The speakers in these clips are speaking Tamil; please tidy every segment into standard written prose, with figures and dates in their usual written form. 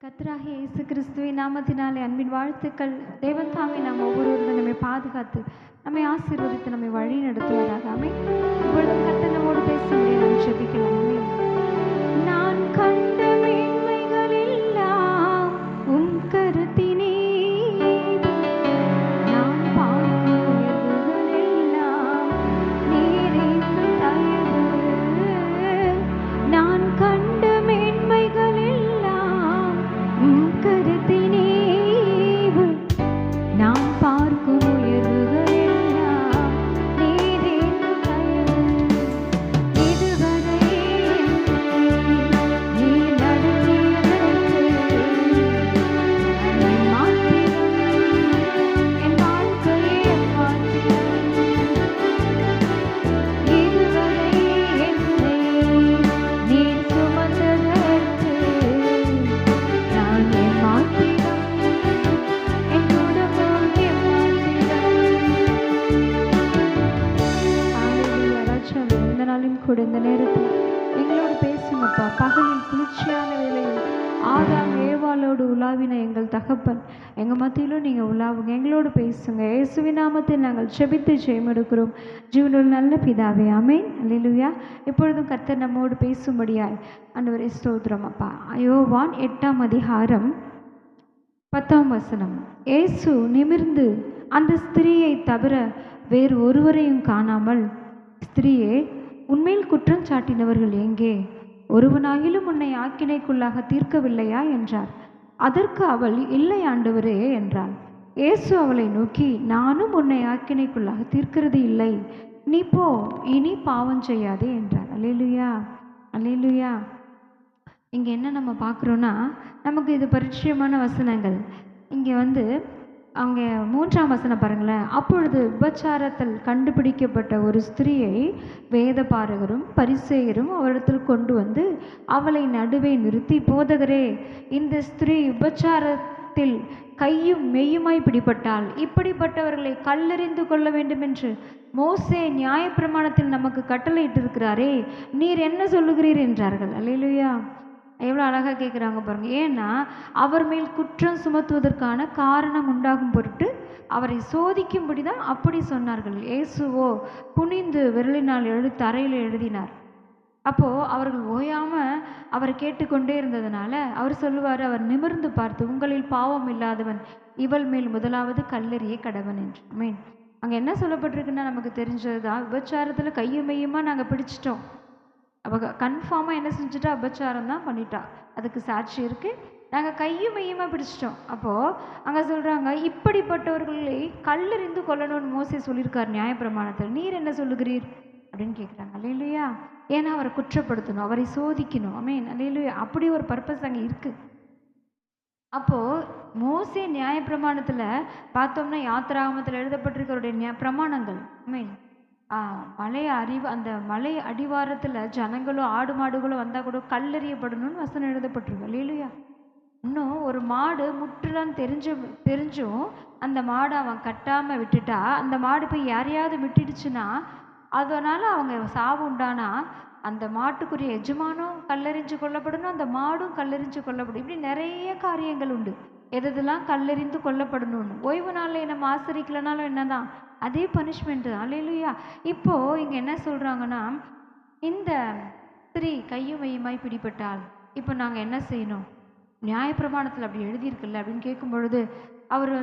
கர்த்தராகிய இயேசு கிறிஸ்துவின் நாமத்தினாலே அன்பின் வாழ்த்துக்கள். தேவன் தாமே நாம் ஒவ்வொருவரும் நம்மை பாதுகாத்து நம்மை ஆசீர்வதித்து நம்மை வழி நடத்துவதாக. ஆமென். இப்பொழுது கர்த்தர் நம்மோடு பேசும்படி நாம் ஜெபிக்கலாம். ஆமென். நான் கண்ட மேன்மைகள் எல்லாம் உம் கருத்தினே, நான் பார்க்கும் உயர்வுகள் எல்லாம் நீரின் தயவு. நான் கண்ட மேன்மைகள் எல்லாம் உம் கருத்தினே, நான் பார்க்கும் உயர்வுகள் எல்லாம் நீரின் தயவு. இதுவரை நீர் நடத்தியதற்கு என் மாத்திரம், என் வாழ்க்கையே மாத்திரம். இதுவரை என்னை நீர் சுமந்ததற்கு நான் என் மாத்திரம், என் குடும்பம் என் மாத்திரம். ஹalleluya. ராஜாவே, இந்த நாளிலும் கூட இந்த நேரத்தில் எங்களோடு பேசுங்கப்பா. பகலில் குளிர்ச்சியான வேளையில் ஆதாம் ஏவாளோடு உலாவின எங்கள் தகப்பன், எங்கள் மத்தியிலும் நீங்கள் உலாவுங்க, எங்களோடு பேசுங்க. இயேசுவின் நாமத்தில் நாங்கள் செபித்து ஜெயம் எடுக்கிறோம் ஜீவனுள்ள நல்ல பிதாவே. ஆமென். அல்லேலூயா. இப்பொழுதும் கர்த்தர் நம்மோடு பேசும்படியாய் ஆண்டவரே ஸ்தோத்திரம் அப்பா. யோவான் 8ஆம் அதிகாரம் 10ஆம் வசனம். இயேசு நிமிர்ந்து அந்த ஸ்திரீயை தவிர வேறு ஒருவரையும் காணாமல், ஸ்திரீயே, உன்மேல் குற்றம் சாட்டினவர்கள் எங்கே? ஒருவனாகிலும் உன்னை ஆக்கினைக்குள்ளாக தீர்க்கவில்லையா என்றார். அதற்கு அவள், இல்லை ஆண்டவரே என்றாள். இயேசு அவளை நோக்கி, நானும் உன்னை ஆக்கினைக்குள்ளாக தீர்க்கிறது இல்லை, நீ போ, இனி பாவம் செய்யாதே என்றார். அல்லேலூயா, அல்லேலூயா. இங்கே என்ன நம்ம பார்க்குறோன்னா, நமக்கு இது பரிச்சயமான வசனங்கள். இங்கே அவங்க 3ஆம் வசனம் பாருங்களேன். அப்பொழுது விபச்சாரத்தில் கண்டுபிடிக்கப்பட்ட ஒரு ஸ்திரீயை வேதபாரகரும் பரிசேயரும் அவரிடத்தில் கொண்டு வந்து அவளை நடுவே நிறுத்தி, போதகரே, இந்த ஸ்திரீ விபச்சாரத்தில் கையும் மெய்யுமாய் பிடிபட்டால் இப்படிப்பட்டவர்களை கல்லெறிந்து கொள்ள வேண்டும் என்று மோசே நியாயப்பிரமாணத்தில் நமக்கு கட்டளையிட்டிருக்கிறாரே, நீர் என்ன சொல்லுகிறீர் என்றார்கள். அல்லேலூயா. எவ்வளோ அழகாக கேட்குறாங்க பாருங்க. ஏன்னா அவர் மேல் குற்றம் சுமத்துவதற்கான காரணம் உண்டாகும் பொருட்டு அவரை சோதிக்கும்படி தான் அப்படி சொன்னார்கள். இயேசுவோ குனிந்து விரலினால் தரையில் எழுதினார். அப்போது அவர்கள் ஓயாமல் அவரை கேட்டுக்கொண்டே இருந்ததுனால அவர் சொல்லுவார், அவர் நிமிர்ந்து பார்த்து, உங்களில் பாவம் இல்லாதவன் இவள் மேல் முதலாவது கல்லெறிய கடவன் என்று. மீன் அங்கே என்ன சொல்லப்பட்டிருக்குன்னா நமக்கு தெரிஞ்சது தான். விபச்சாரத்தில் கையும் மெய்யுமா நாங்கள் பிடிச்சிட்டோம். அவள் கன்ஃபார்மாக என்ன செஞ்சுட்டா? அபச்சாரம் தான் பண்ணிட்டா. அதுக்கு சாட்சி இருக்குது. நாங்கள் கையும் மெய்யுமா பிடிச்சிட்டோம். அப்போது அங்கே சொல்கிறாங்க, இப்படிப்பட்டவர்களை கல்லெறிந்து கொல்லணும்னு மோசே சொல்லியிருக்கார் நியாயப்பிரமாணத்தில், நீர் என்ன சொல்லுகிறீர் அப்படின்னு கேட்குறாங்க. அல்லேலூயா. ஏன்னா அவரை குற்றப்படுத்தணும், அவரை சோதிக்கணும். ஆமென். அல்லேலூயா. அப்படி ஒரு பர்பஸ் அங்கே இருக்குது. அப்போது மோசே நியாயப்பிரமாணத்தில் பார்த்தோம்னா யாத்திராகமத்தில் எழுதப்பட்டிருக்கிறவருடைய பிரமாணங்கள். ஆமென். அந்த மலை அடிவாரத்தில் ஜனங்களும் ஆடு மாடுகளும் வந்தால் கூட கல்லெறியப்படணும்னு வசனம் எழுதப்பட்டிருக்கு. அல்லேலூயா. இன்னும் ஒரு மாடு முற்றலான்னு தெரிஞ்சும் அந்த மாடை அவன் கட்டாமல் விட்டுட்டா, அந்த மாடு போய் யாரையாவது விட்டுடுச்சுன்னா அதனால் அவங்க சாவு உண்டானா அந்த மாட்டுக்குரிய எஜமானும் கல்லெறிஞ்சு கொல்லப்படணும், அந்த மாடும் கல்லெறிஞ்சு கொல்லப்படும். இப்படி நிறைய காரியங்கள் உண்டு எதெல்லாம் கல்லெறிந்து கொல்லப்படணும்னு. ஓய்வு நாளில் நம்ம ஆசரிக்கலனாலும் என்னதான், அதே பனிஷ்மெண்ட்டு. அல்லேலூயா. இப்போது இங்கே என்ன சொல்கிறாங்கன்னா, இந்த ஸ்திரீ கையும் மையுமாய் பிடிபட்டால் இப்போ நாங்கள் என்ன செய்யணும்? நியாயப்பிரமாணத்தில் அப்படி எழுதியிருக்குல்ல அப்படின்னு கேட்கும் பொழுது அவர்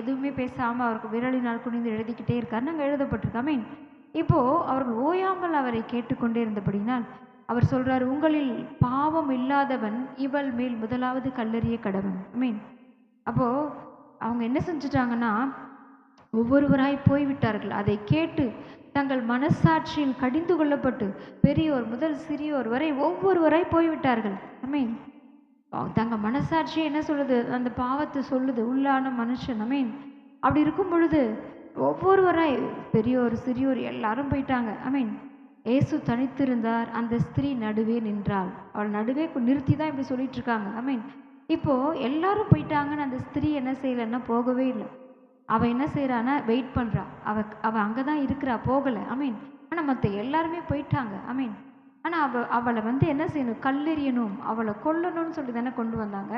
எதுவுமே பேசாமல் அவருக்கு விரலினால் குனிந்து எழுதிக்கிட்டே இருக்கார். நாங்கள் எழுதப்பட்டிருக்காமே. இப்போது அவர்கள் ஓயாமல் அவரை கேட்டுக்கொண்டே இருந்தபடினால் அவர் சொல்கிறார், உங்களில் பாவம் இல்லாதவன் இவள் மேல் முதலாவது கல்லெறிய கடவன். மீன் அப்போது அவங்க என்ன செஞ்சிட்டாங்கன்னா, ஒவ்வொருவராய் போய்விட்டார்கள். அதை கேட்டு தங்கள் மனசாட்சியில் கடிந்து கொள்ளப்பட்டு பெரியோர் முதல் சிறியோர் வரை ஒவ்வொருவராய் போய்விட்டார்கள். மீன் தங்கள் மனசாட்சி என்ன சொல்லுது? அந்த பாவத்தை சொல்லுது உள்ளான மனுஷன். மீன் அப்படி இருக்கும் பொழுது ஒவ்வொருவராய் பெரியோர் சிறியோர் எல்லாரும் போயிட்டாங்க. மீன் இயேசு தனித்திருந்தார், அந்த ஸ்திரீ நடுவே நின்றாள். அவள் நடுவே நிறுத்தி தான் இப்படி சொல்லிட்டு இருக்காங்க. மீன் இப்போது எல்லாரும் போயிட்டாங்கன்னு அந்த ஸ்திரீ என்ன செய்யலைன்னா போகவே இல்லை. அவள் என்ன செய்கிறான்னா வெயிட் பண்ணுறா. அவள் அங்கே தான் இருக்கிறா, போகலை. மீன் ஆனால் மற்ற எல்லாருமே போயிட்டாங்க. மீன் ஆனால் அவளை என்ன செய்யணும்? கல்லெறியணும், அவளை கொல்லணும்னு சொல்லி தானே கொண்டு வந்தாங்க.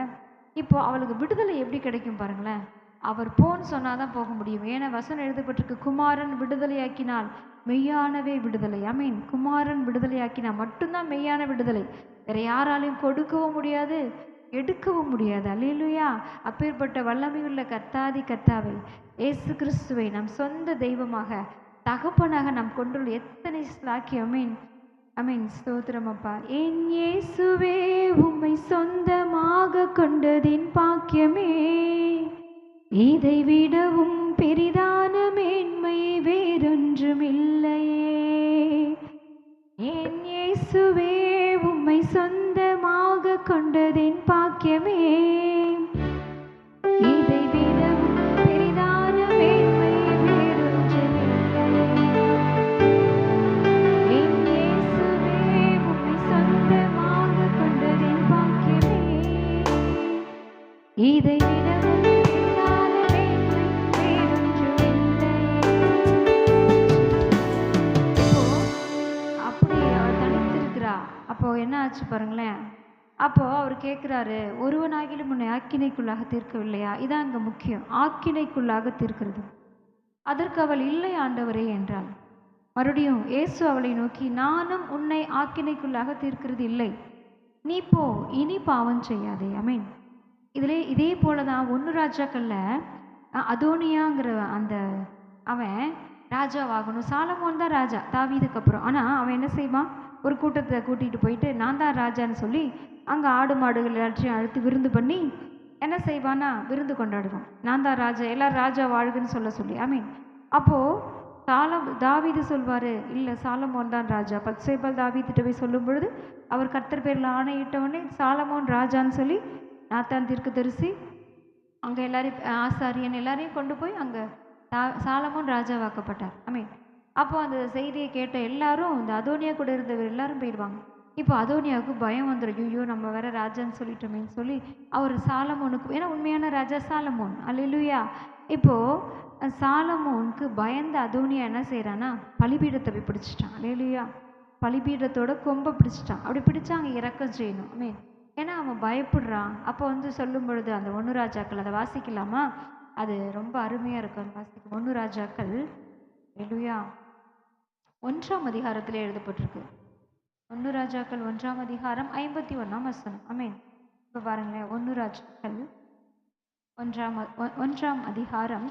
இப்போ அவளுக்கு விடுதலை எப்படி கிடைக்கும் பாருங்களேன். அவர் போன்னு சொன்னாதான் போக முடியும். ஏன்னா வசனம் எழுதப்பட்டிருக்கு, குமாரன் விடுதலையாக்கினால் மெய்யானவே விடுதலை. ஐ மீன், குமாரன் விடுதலையாக்கினா மட்டும்தான் மெய்யான விடுதலை. வேற யாராலையும் கொடுக்கவும் முடியாது, எடுக்கவும் முடியாது. அல்லேலூயா. அப்பேற்பட்ட வல்லமையுள்ள கர்த்தாதி கர்த்தாவை இயேசு கிறிஸ்துவை நம் சொந்த தெய்வமாக தகப்பனாக நாம் கொண்டுள்ள எத்தனை ஸ்லாக்கியம். அமீன் அமீன். ஸ்தோத்திரம் அப்பா. என் இயேசுவே உம்மை சொந்தமாக கொண்டதின் பாக்கியமே, இதை விடவும் பெரிதான மேன்மை வேறொன்றும் இல்லையே. என் இயேசுவே உம்மை சொந்தமாக கொண்டதின் பாக்கியமே, இதை விடவும் பெரிதான மேன்மை வேறொன்றும் இல்லையே. என் இயேசுவே உம்மை சொந்தமாக கொண்டதின் பாக்கியமே, இதை விடவும் பெரிதான மேன்மை வேறொன்றும் இல்லையே. இப்போ அப்படி அவர் தனித்திருக்கிறா. அப்போ என்ன ஆச்சு பாருங்களேன். அப்போ அவர் கேட்குறாரு, ஒருவனாகிலும் உன்னை ஆக்கினைக்குள்ளாக தீர்க்கவில்லையா? இதான் அங்கே முக்கியம், ஆக்கினைக்குள்ளாக தீர்க்கிறது. அதற்கு அவள், இல்லை ஆண்டவரே என்றாள். மறுபடியும் இயேசு அவளை நோக்கி, நானும் உன்னை ஆக்கினைக்குள்ளாக தீர்க்கிறது இல்லை, நீ போ, இனி பாவம் செய்யாதே. அமீன். இதே போல தான் 1 ராஜாக்கள்ல அதோனியாங்கிற அந்த அவன் ராஜாவாகணும். சாலமோன் தான் ராஜா தாவீதுக்கு அப்புறம். ஆனால் அவன் என்ன செய்வான், ஒரு கூட்டத்தை கூட்டிகிட்டு போயிட்டு நான் தான் ராஜான்னு சொல்லி அங்கே ஆடு மாடுகள் எல்லாத்தையும் அழுத்தி விருந்து பண்ணி என்ன செய்வானா, விருந்து கொண்டாடுவான். நான் தான் ராஜா, எல்லாரும் ராஜா வாழ்குன்னு சொல்லி. ஐ மீன், அப்போது தாவீது சொல்வார், இல்லை சாலமோன் தான் ராஜா. பத்சேபாள் தாவீதுகிட்ட போய் சொல்லும் பொழுது அவர் கர்த்தர் பேரில் ஆணையிட்டவொடனே சாலமோன் ராஜான்னு சொல்லி நாத்தான் தீர்க்கதரிசி அங்கே எல்லாரையும் ஆசாரியன் எல்லாரையும் கொண்டு போய் அங்கே சாலமோன் ராஜாவாக்கப்பட்டார். ஐ மீன், அப்போ அந்த செய்தியை கேட்ட எல்லாரும், இந்த அதோனியா கூட இருந்தவர் எல்லாரும் போயிடுவாங்க. இப்போ அதோனியாவுக்கு பயம் வந்துடும், ஐயோ நம்ம வேற ராஜான்னு சொல்லிட்டோமேன்னு சொல்லி அவர் சாலமோனுக்கு, ஏன்னா உண்மையான ராஜா சாலமோன். அல்லேலூயா. இப்போது சாலமோனுக்கு பயந்த அதோனியா என்ன செய்கிறான்னா, பலிபீடத்தை போய் பிடிச்சிட்டான். அல்லேலூயா. பலிபீடத்தோட கொம்பை பிடிச்சிட்டான். அப்படி பிடிச்சா அங்கே இறக்கம் செய்யணும். ஐ மீன், ஏன்னா அவன் பயப்படுறான். அப்போ சொல்லும் பொழுது அந்த 1 ராஜாக்கள் அதை வாசிக்கலாமா? அது ரொம்ப அருமையாக இருக்கும். அது வாசிக்க 1 ராஜாக்கள் அல்லேலூயா 1ஆம் அதிகாரத்தில் எழுதப்பட்டிருக்கு. 1 ராஜாக்கள் 1ஆம் அதிகாரம் 51ஆம் வசனம். அமீன். இப்போ பாருங்களேன், 1 ராஜாக்கள் 1ஆம் அதிகாரம்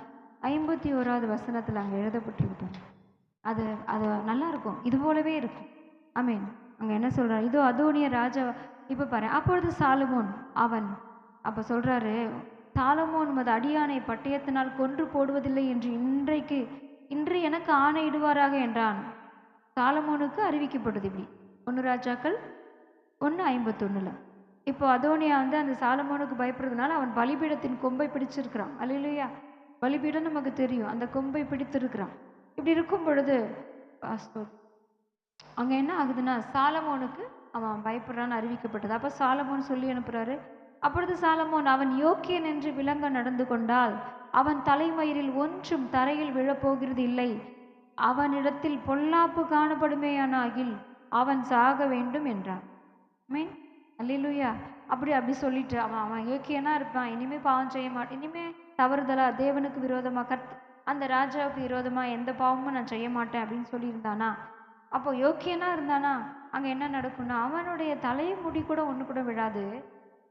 51வது வசனத்தில் அங்கே எழுதப்பட்டிருக்கு. அது அது நல்லா இருக்கும், இது போலவே இருக்கும். அமீன். அங்கே என்ன சொல்கிறார், இதோ அதோனிய ராஜா. இப்போ பாரு, அப்பொழுது சாலமோன் அவன் அப்போ சொல்கிறாரு, சாலமோன் உமது அடியானை பட்டயத்தினால் கொன்று போடுவதில்லை என்று இன்று எனக்கு ஆணையிடுவாராக என்றான். சாலமோனுக்கு அறிவிக்கப்பட்டது இப்படி 1 ராஜாக்கள் 1:51. இப்போ அதோனியா அந்த சாலமோனுக்கு பயப்படுறதுனால அவன் பலிபீடத்தின் கொம்பை பிடிச்சிருக்கிறான். அல்லேலூயா. பலிபீடம் நமக்கு தெரியும், அந்த கொம்பை பிடித்திருக்கிறான். இப்படி இருக்கும் பொழுது அங்கே என்ன ஆகுதுன்னா, சாலமோனுக்கு அவன் பயப்படுறான்னு அறிவிக்கப்பட்டது. அப்போ சாலமோன் சொல்லி அனுப்புகிறாரு. அப்பொழுது சாலமோன், அவன் யோக்கியன் என்று விளங்க நடந்து கொண்டால் அவன் தலைமயிரில் ஒன்றும் தரையில் விழப்போகிறது இல்லை, அவனிடத்தில் பொல்லாப்பு காணப்படுமேயானாகில் அவன் சாக வேண்டும் என்றான். மீன் அல்லேலூயா. அப்படி சொல்லிட்டு அவன் யோக்கியனா இருப்பான், இனிமேல் பாவம் செய்ய மாட்டேன், இனிமேல் தவறுதலா தேவனுக்கு விரோதமாக அந்த ராஜாவுக்கு விரோதமாக எந்த பாவமும் நான் செய்ய மாட்டேன் அப்படின்னு சொல்லியிருந்தானா, அப்போ யோக்கியனா இருந்தானா அங்கே என்ன நடக்கும்னா, அவனுடைய தலைமுடி கூட ஒன்று கூட விழாது.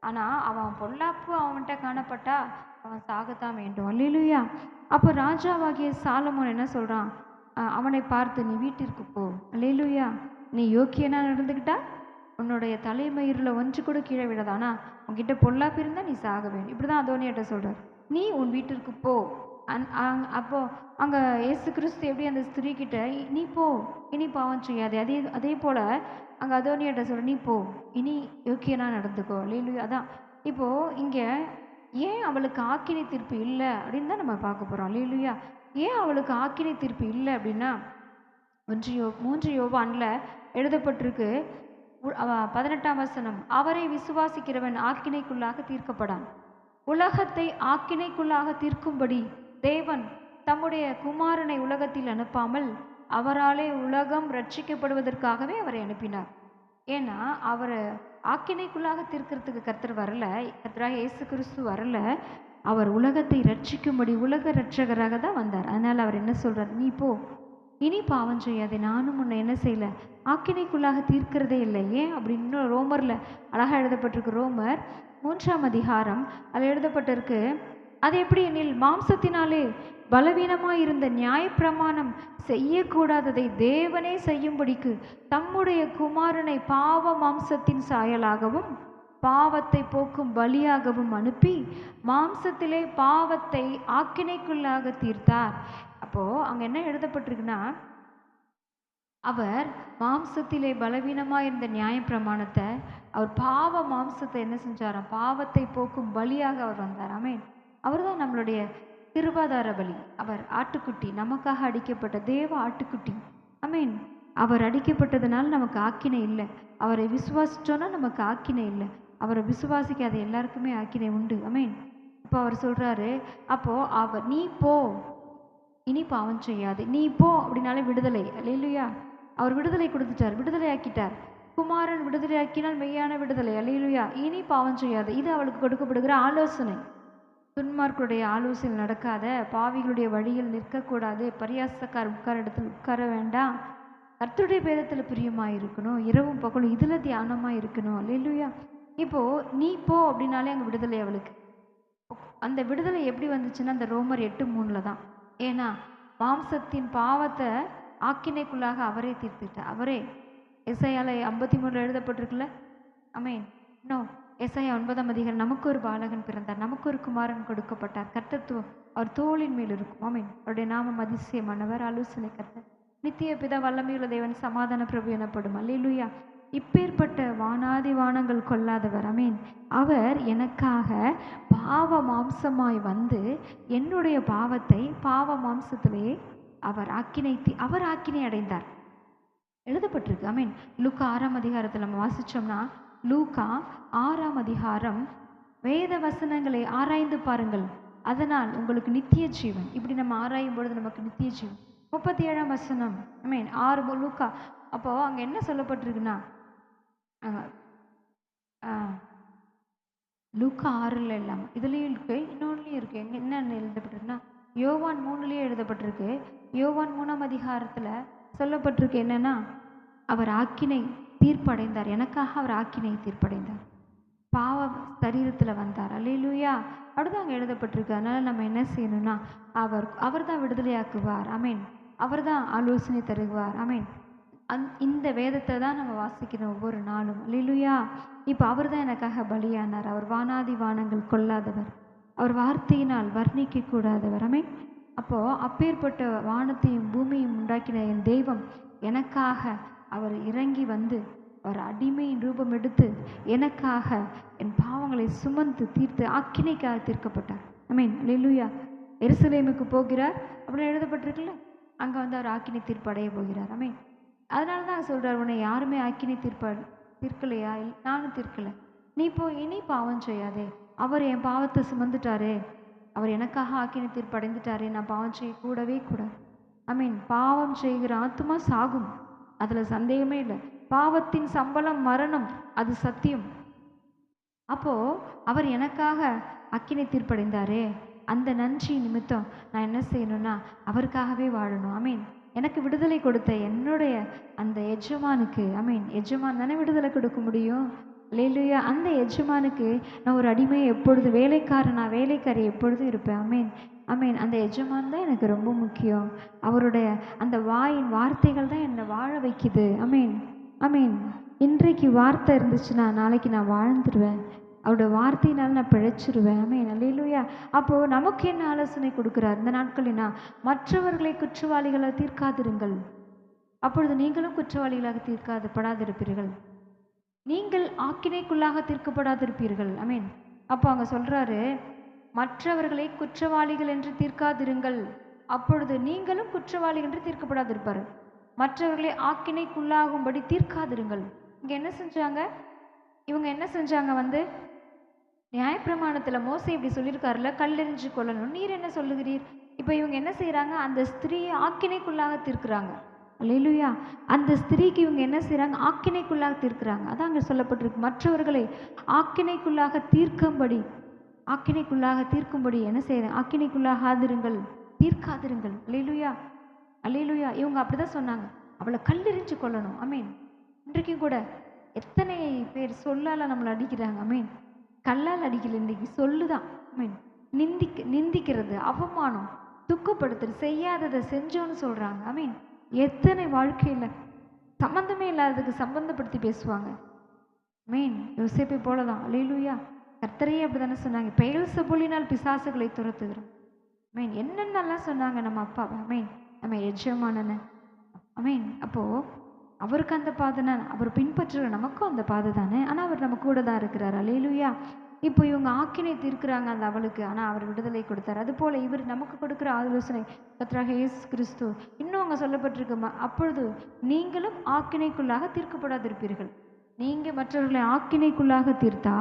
ஆனால் அவன் பொல்லாப்பு அவன்கிட்ட காணப்பட்டா அவன் சாகத்தான் வேண்டும். அல்லேலூயா. அப்போ ராஜாவாகிய சாலமோன் என்ன சொல்கிறான், அவனை பார்த்து, நீ வீட்டிற்கு போ. அல்லேலூயா. நீ யோக்கியனா நடந்துக்கிட்டா உன்னுடைய தலைமயிரில் ஒன்று கூட கீழே விடாதானா, உன்கிட்ட பொல்லாப்பு இருந்தால் நீ சாக வேண்டும். இப்படி தான் அதோனியாட்ட சொல்கிறார், நீ உன் வீட்டிற்கு போ. அப்போ அங்கே இயேசு கிறிஸ்து எப்படி அந்த ஸ்திரீ கிட்ட, நீ போ, இனி பாவம் செய்யாதே, அதே போல் அங்கே அதோனியாட்ட சொல்ற, நீ போ, இனி யோக்கியனா நடந்துக்கோ. அல்லேலூயா. அதான் இப்போது இங்கே ஏன் அவளுக்கு ஆக்கினை தீர்ப்பு இல்லை அப்படின்னு தான் நம்ம பார்க்க போகிறோம். அல்லேலூயா. ஏன் அவளுக்கு ஆக்கினை தீர்ப்பு இல்லை அப்படின்னா, 3 யோவானில் எழுதப்பட்டிருக்கு 18ஆம் வசனம், அவரை விசுவாசிக்கிறவன் ஆக்கினைக்குள்ளாக தீர்க்கப்படான். உலகத்தை ஆக்கினைக்குள்ளாக தீர்க்கும்படி தேவன் தம்முடைய குமாரனை உலகத்தில் அனுப்பாமல் அவராலே உலகம் ரட்சிக்கப்படுவதற்காகவே அவரை அனுப்பினார். ஏன்னா அவரை ஆக்கினைக்குள்ளாக தீர்க்கறதுக்கு கர்த்தர் வரல. கர்த்தராக இயேசு கிறிஸ்து வரல. அவர் உலகத்தை ரட்சிக்கும்படி உலக ரட்சகராக தான் வந்தார். அதனால அவர் என்ன சொல்றார், நீ போ, இனி பாவம் செய்யாதே, நானும் உன்னை என்ன செய்யல, ஆக்கினைக்குள்ளாக தீர்க்கிறதே இல்லை. ஏன் அப்படின்னு ரோமர்ல அழகா எழுதப்பட்டிருக்கு. ரோமர் 3ஆம் அதிகாரம் அதில் எழுதப்பட்டிருக்கு, அது எப்படி எனில் மாம்சத்தினாலே பலவீனமாயிருந்த நியாயப்பிரமாணம் செய்யக்கூடாததை தேவனே செய்யும்படிக்கு தம்முடைய குமாரனை பாவ மாம்சத்தின் சாயலாகவும் பாவத்தை போக்கும் பலியாகவும் அனுப்பி மாம்சத்திலே பாவத்தை ஆக்கினைக்குள்ளாக தீர்த்தார். அப்போ அங்க என்ன எழுதப்பட்டிருக்குன்னா, அவர் மாம்சத்திலே பலவீனமாயிருந்த நியாயப்பிரமாணத்தை அவர் பாவ மாம்சத்தை என்ன செஞ்சாராம், பாவத்தை போக்கும் பலியாக அவர் வந்தார். ஆமென். அவர் தான் நம்மளுடைய கிருபாதார பலி. அவர் ஆட்டுக்குட்டி, நமக்காக அடிக்கப்பட்ட தேவ ஆட்டுக்குட்டி. ஆமென். அவர் அடிக்கப்பட்டதுனால நமக்கு ஆக்கினை இல்லை. அவரை விசுவாசிச்சோன்னா நமக்கு ஆக்கினை இல்லை. அவரை விசுவாசிக்காத எல்லாருக்குமே ஆக்கினை உண்டு. ஆமென். இப்போ அவர் சொல்றாரு, அப்போ அவர் நீ போ, இனி பாவம் செய்யாது, நீ போ அப்படின்னாலே விடுதலை. அல்லேலூயா. அவர் விடுதலை கொடுத்துட்டார், விடுதலை ஆக்கிட்டார். குமாரன் விடுதலை ஆக்கினால் மெய்யான விடுதலை. அல்லேலூயா. இனி பாவம் செய்யாது. இது அவளுக்கு கொடுக்கப்படுகிற ஆலோசனை. துன்மார்க்குடைய ஆலோசனை நடக்காத, பாவிகளுடைய வழியில் நிற்கக்கூடாது, பரியாசக்கார் உட்கார இடத்துல உட்கார வேண்டாம், கர்த்தருடைய பேரத்தில் பிரியமாக இருக்கணும், இரவும் பகலும் இதில் தியானமாக இருக்கணும். அல்லேலூயா. இப்போ நீ போ அப்படின்னாலே அங்கே விடுதலை அவளுக்கு. அந்த விடுதலை எப்படி வந்துச்சுன்னா அந்த ரோமர் 8:3 தான். ஏன்னா மாம்சத்தின் பாவத்தை ஆக்கினைக்குள்ளாக அவரே தீர்த்துட்டார். அவரே எசையால 53 எழுதப்பட்டிருக்குல்ல. ஆமென். இன்னும் எசையா 9ஆம் அதிகாரம், நமக்கு ஒரு பாலகன் பிறந்தார், நமக்கு ஒரு குமாரன் கொடுக்கப்பட்டார், கர்த்தத்துவம் அவர் தோளின் மேல் இருக்கும். ஆமென். அவருடைய நாமம் அதிசயமானவர், ஆலோசனை கர்த்தர், நித்திய பிதா, வல்லமையுள்ள தேவன், சமாதான பிரபு எனப்படும். அல்லேலூயா. இப்பேற்பட்ட வானாதி வானங்கள் கொள்ளாதவர். ஆமென். அவர் எனக்காக பாவ மாம்சமாய் வந்து என்னுடைய பாவத்தை பாவ மாம்சத்திலே அவர் ஆக்கினை அடைந்தார். எழுதப்பட்டிருக்கு. ஆமென். லூக்கா 6ஆம் அதிகாரத்தில் நம்ம வாசிச்சோம்னா, லூக்கா 6ஆம் அதிகாரம், வேத வசனங்களை ஆராய்ந்து பாருங்கள், அதனால் உங்களுக்கு நித்திய ஜீவன். இப்படி நம்ம ஆராயும் பொழுது நமக்கு நித்திய ஜீவன். 37ஆம் வசனம். ஆமென். 6 லூக்கா. அப்போ அங்க என்ன சொல்லப்பட்டிருக்குன்னா, லூக்கா 6ல் இல்லாமல் இதுலேயும் இருக்கு, இன்னொன்றுலையும் இருக்கு. எங்க என்ன எழுதப்பட்டிருக்குன்னா, யோவான் 3லயே எழுதப்பட்டிருக்கு. யோவான் 3ஆம் அதிகாரத்தில் சொல்லப்பட்டிருக்கு என்னன்னா, அவர் ஆக்கினை தீர்ப்படைந்தார், எனக்காக அவர் ஆக்கினை தீர்ப்படைந்தார், பாவ சரீரத்தில் வந்தார். அல்லேலூயா. அப்படிதான் அங்கே எழுதப்பட்டிருக்கு. அதனால நம்ம என்ன செய்யணும்னா, அவர் தான் விடுதலையாக்குவார். ஆமென். அவர் தான் ஆலோசனை தருவார். ஆமென். இந்த வேதத்தை தான் நம்ம வாசிக்கணும் ஒவ்வொரு நாளும். அல்லேலூயா. இப்போ அவர் தான் எனக்காக பலியானார். அவர் வானாதி வானங்கள் கொள்ளாதவர், அவர் வார்த்தையினால் வர்ணிக்க கூடாதவர். ஆமென். அப்போ அப்பேற்பட்ட வானத்தையும் பூமியையும் உண்டாக்கின என் தெய்வம் எனக்காக அவர் இறங்கி வந்து அவர் அடிமையின் ரூபம் எடுத்து எனக்காக என் பாவங்களை சுமந்து தீர்த்து ஆக்கினைக்காக தீர்க்கப்பட்டார். ஆமென். அல்லேலூயா. எருசலேமுக்கு போகிறார் அப்படின்னு எழுதப்பட்டிருக்குல்ல, அங்கே வந்து அவர் ஆக்கினை தீர்ப்படைய போகிறார். ஆமென். அதனால தான் சொல்கிறார், உன்னை யாருமே ஆக்கினை தீர்க்கலையா? நானும் தீர்க்கலை, நீ போ, இனி பாவம் செய்யாதே, அவர் என் பாவத்தை சுமந்துட்டாரே, அவர் எனக்காக ஆக்கினை தீர்ப்படைந்துட்டாரே, நான் பாவம் செய்ய கூடவே கூடாது. ஆமீன். பாவம் செய்கிற ஆத்துமா சாகும், அதில் சந்தேகமே இல்லை. பாவத்தின் சம்பளம் மரணம், அது சத்தியம். அப்போ அவர் எனக்காக அக்கினை தீர்ப்படைந்தாரே, அந்த நன்றி நிமித்தம் நான் என்ன செய்யணும்னா அவருக்காகவே வாழணும். ஆமீன். எனக்கு விடுதலை கொடுத்த என்னுடைய அந்த எஜமானுக்கு, ஆமீன், எஜமான் தானே விடுதலை கொடுக்க முடியும். அல்லேலூயா. அந்த எஜமானுக்கு நான் ஒரு அடிமை, எப்பொழுது வேலைக்காரி எப்பொழுதும் இருப்பேன். ஆமீன். ஆமீன். அந்த எஜமான் தான் எனக்கு ரொம்ப முக்கியம். அவருடைய அந்த வாயின் வார்த்தைகள் தான் என்னை வாழ வைக்குது. ஆமீன். ஆமீன். இன்றைக்கு வார்த்தை இருந்துச்சுன்னா நாளைக்கு நான் வாழ்ந்துருவேன். அவருடைய வார்த்தையினால் நான் பிழைச்சிருவேன். ஆமீன். அல்லேலூயா. அப்போது நமக்கு என்ன ஆலோசனை கொடுக்குறார் இந்த நாட்களினா, மற்றவர்களை குற்றவாளிகளை தீர்க்காதிருங்கள், அப்பொழுது நீங்களும் குற்றவாளிகளாக தீர்க்கப்படாதிருப்பீர்கள், நீங்கள் ஆக்கினைக்குள்ளாக தீர்க்கப்படாதிருப்பீர்கள். ஆமீன். அப்போ அங்கே சொல்கிறாரு, மற்றவர்களை குற்றவாளிகள் என்று தீர்க்காதிருங்கள், அப்பொழுது நீங்களும் குற்றவாளிகள் என்று தீர்க்கப்படாதிருப்பார். மற்றவர்களை ஆக்கினைக்குள்ளாகும்படி தீர்க்காதிருங்கள். இங்கே என்ன செஞ்சாங்க இவங்க? என்ன செஞ்சாங்க? நியாயப்பிரமாணத்தில் மோசே இப்படி சொல்லியிருக்காருல, கல்லெறிஞ்சு கொள்ளணும். நீர் என்ன சொல்லுகிறீர்? இப்போ இவங்க என்ன செய்கிறாங்க? அந்த ஸ்திரீயை ஆக்கினைக்குள்ளாக தீர்க்கிறாங்க. அல்லேலூயா. அந்த ஸ்திரீக்கு இவங்க என்ன செய்கிறாங்க? ஆக்கினைக்குள்ளாக தீர்க்கிறாங்க. அதான் அங்கே சொல்லப்பட்டிருக்கு, மற்றவர்களை ஆக்கினைக்குள்ளாக தீர்க்கும்படி என்ன செய்யறாங்க? ஆக்கினைக்குள்ளாகாதிருங்கள், தீர்க்காதிருங்கள். அல்லேலூயா, அல்லேலூயா. இவங்க அப்படிதான் சொன்னாங்க, அவளை கல்லெறிஞ்சு கொள்ளணும். அமீன். இன்றைக்கும் கூட எத்தனை பேர் சொல்லால நம்மளை அடிக்கிறாங்க. அமீன். கல்லால் அடிக்கல, இன்னைக்கு சொல்லுதான். அமீன். நிந்திக்கிறது, அவமானம், துக்கப்படுத்துறது, செய்யாததை செஞ்சோன்னு சொல்றாங்க. அமீன். எத்தனை வாழ்க்கையில சம்பந்தமே இல்லாததுக்கு சம்பந்தப்படுத்தி பேசுவாங்க. மீன் யோசேப்பை போலதான். அல்லேலூயா. கர்த்தரையே அப்படிதானே சொன்னாங்க, பெயல்செபூலினால் பிசாசுகளை துரத்துகிறோம். மீன் என்னென்னலாம் சொன்னாங்க நம்ம அப்பாவை. மீன் நம்ம எஜமானன. மீன் அப்போ அவருக்கு அந்த பாதைனா அவர் பின்பற்றுற நமக்கும் அந்த பாதை தானே. ஆனால் அவர் நம்ம கூட தான் இருக்கிறார். அல்லேலூயா. இப்போ இவங்க ஆக்கினை தீர்க்கிறாங்க அந்த அவளுக்கு, ஆனால் அவர் விடுதலை கொடுத்தார். அதுபோல் இவர் நமக்கு கொடுக்குற ஆலோசனை கர்த்தராகிய இயேசு கிறிஸ்து இன்னும் அங்கே சொல்லப்பட்டிருக்கு, அப்பொழுது நீங்களும் ஆக்கினைக்குள்ளாக தீர்க்கப்படாதிருப்பீர்கள். நீங்கள் மற்றவர்களை ஆக்கினைக்குள்ளாக தீர்த்தா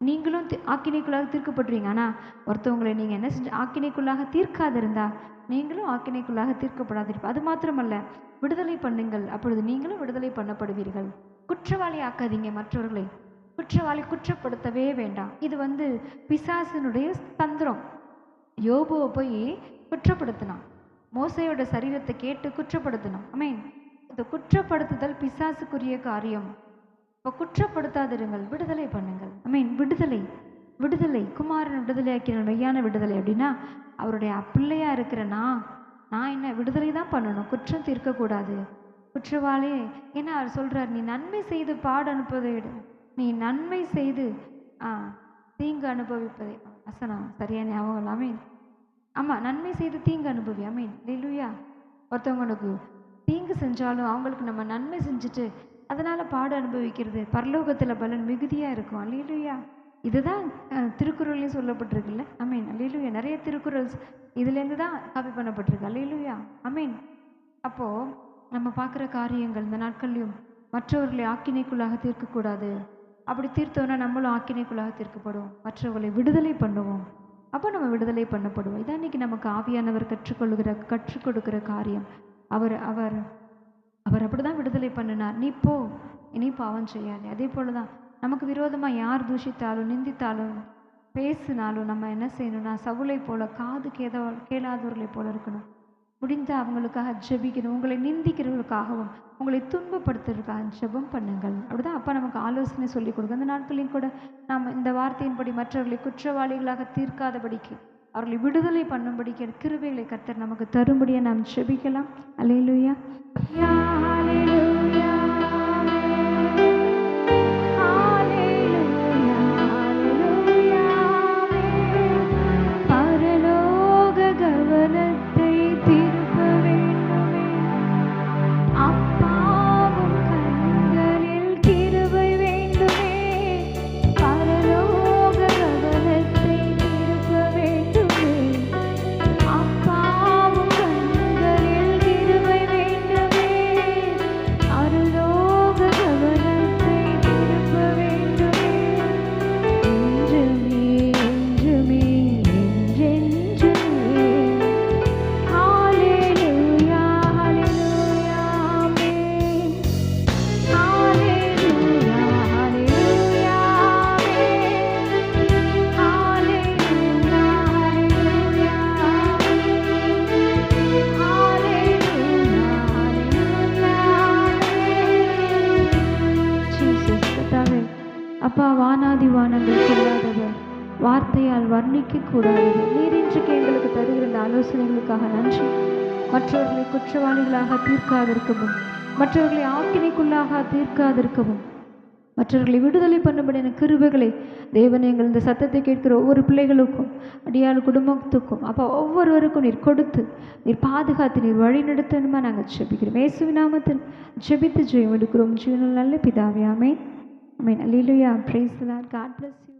நீங்களும் ஆக்கினைக்குள்ளாக தீர்க்கப்படுறீங்க. ஆனால் ஒருத்தவங்களை நீங்கள் என்ன செஞ்சு ஆக்கினைக்குள்ளாக தீர்க்காதிருந்தா நீங்களும் ஆக்கினைக்குள்ளாக தீர்க்கப்படாதிருப்பீர்கள். அது மாத்திரமல்ல, விடுதலை பண்ணுங்கள், அப்பொழுது நீங்களும் விடுதலை பண்ணப்படுவீர்கள். குற்றவாளி ஆக்காதீங்க மற்றவர்களை. குற்றவாளி குற்றப்படுத்தவே வேண்டாம். இது பிசாசினுடைய தந்திரம். யோபுவை போய் குற்றப்படுத்தினான், மோசையோட சரீரத்தை கேட்டு குற்றப்படுத்தினான். அமீன். இந்த குற்றப்படுத்துதல் பிசாசுக்குரிய காரியம். இப்போ குற்றப்படுத்தாதிருங்கள், விடுதலை பண்ணுங்கள். அமீன். விடுதலை குமாரன் விடுதலை ஆக்கின மெய்யான விடுதலை. அப்படின்னா அவருடைய பிள்ளையா இருக்கிற நான் என்ன விடுதலை தான் பண்ணணும், குற்றம் தீர்க்கக்கூடாது. குற்றவாளி ஏன்னா அவர் சொல்றார், நீ நன்மை செய்து பாடு அனுப்புவதை விட நீ நன்மை செய்து தீங்கு அனுபவிப்பதை. வசனம் சரியா ஞாபகம் இல்லை. அமீன். ஆமாம், நன்மை செய்து தீங்கு அனுபவி. அமீன். அல்லேலூயா. ஒருத்தவங்களுக்கு தீங்கு செஞ்சாலும் அவங்களுக்கு நம்ம நன்மை செஞ்சுட்டு அதனால பாடு அனுபவிக்கிறது பரலோகத்தில் பலன் மிகுதியாக இருக்கும். அல்லேலூயா. இதுதான் திருக்குறள்லையும் சொல்லப்பட்டிருக்குல்ல. அமீன். அல்லேலூயா. நிறைய திருக்குறள் இதுலேருந்து தான் காப்பி பண்ணப்பட்டிருக்கு. அல்லேலூயா. அமீன். அப்போது நம்ம பார்க்குற காரியங்கள் இந்த நாட்கள்லையும் மற்றவர்களை ஆக்கினைக்குள்ளாக தீர்க்கக்கூடாது. அப்படி தீர்த்தோன்னா நம்மளும் ஆக்கினைக்குள்ளாக தீர்க்கப்படும். மற்றவர்களை விடுதலை பண்ணுவோம், அப்போ நம்ம விடுதலை பண்ணப்படுவோம். இதான் இன்னைக்கு நமக்கு ஆவியானவர் கற்றுக் கொடுக்கிற காரியம். அவர் அவர் அவர் அப்படிதான் விடுதலை பண்ணினார். நீ போ, இனி பாவம் செய்யாதே. அதே போல தான் நமக்கு விரோதமாக யார் தூஷித்தாலும் நிந்தித்தாலும் பேசினாலும் நம்ம என்ன செய்யணும்னா சவுளை போல காது கேளாதவர்களை போல இருக்கணும். முடிந்த அவங்களுக்காக ஜெபிக்கணும். உங்களை நிந்திக்கிறவர்களுக்காகவும் உங்களை துன்பப்படுத்துறதுக்காக ஜெபம் பண்ணுங்கள். அப்படிதான் அப்பா நமக்கு ஆலோசனை சொல்லி கொடுங்க. அந்த நாட்களையும் கூட நாம் இந்த வார்த்தையின்படி மற்றவர்களை குற்றவாளிகளாக தீர்க்காதபடிக்கு அவர்களை விடுதலை பண்ணும்படிக்கு கிருபைகளை கர்த்தர் நமக்கு தரும்படியா நாம் ஜெபிக்கலாம். அல்லேலூயா. அப்பா, வானாதி வானங்கள் சொல்லாதவர், வார்த்தையால் வர்ணிக்க கூடாதவர் நீர் இன்றைக்கு எங்களுக்கு தருகிற இந்த ஆலோசனைகளுக்காக நன்றி. மற்றவர்களை குற்றவாளிகளாக தீர்க்காதிருக்கவும், மற்றவர்களை ஆக்கினைக்குள்ளாக தீர்க்காதிருக்கவும், மற்றவர்களை விடுதலை பண்ணும்படியான கிருபைகளை தேவன் எங்கள் இந்த சத்தத்தை கேட்கிற ஒவ்வொரு பிள்ளைகளுக்கும் அடியாள் குடும்பத்துக்கும் அப்பா ஒவ்வொருவருக்கும் நீர் கொடுத்து நீர் பாதுகாத்து நீர் வழி நடத்தணுமா நாங்கள் ஜெபிக்கிறோம். இயேசுவின் நாமத்தில் ஜெபித்து ஜெயம் எடுக்கிறோம். ஜீவனில் நல்ல பிதாவே. ஆமென். Amen. Hallelujah. Praise the Lord. God bless you.